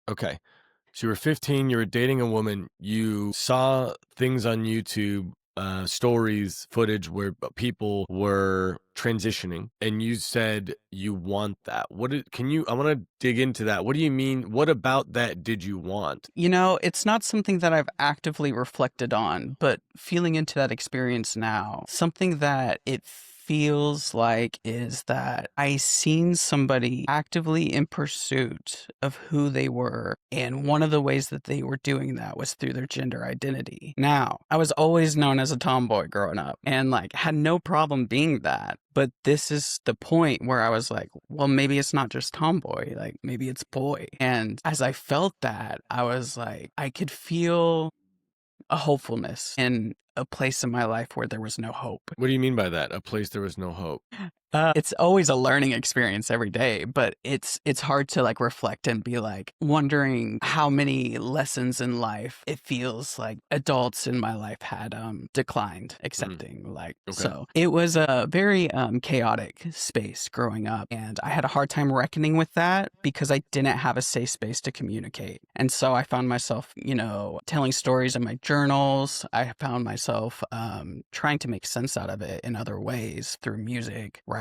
Okay. So you were 15, you were dating a woman, you saw things on YouTube, stories, footage where people were transitioning, and you said you want that. I want to dig into that. What do you mean? What about that did you want? It's not something that I've actively reflected on, but feeling into that experience now, something that it feels like is that I seen somebody actively in pursuit of who they were. And one of the ways that they were doing that was through their gender identity. Now, I was always known as a tomboy growing up and like had no problem being that. But this is the point where I was like, well, maybe it's not just tomboy, like maybe it's boy. And as I felt that, I was like, I could feel a hopefulness in a place in my life where there was no hope. What do you mean by that? A place there was no hope. It's always a learning experience every day, but it's hard to like reflect and be like wondering how many lessons in life it feels like adults in my life had declined accepting. Like Okay. so it was a very chaotic space growing up, and I had a hard time reckoning with that because I didn't have a safe space to communicate. And so I found myself, telling stories in my journals. I found myself trying to make sense out of it in other ways through music, writing.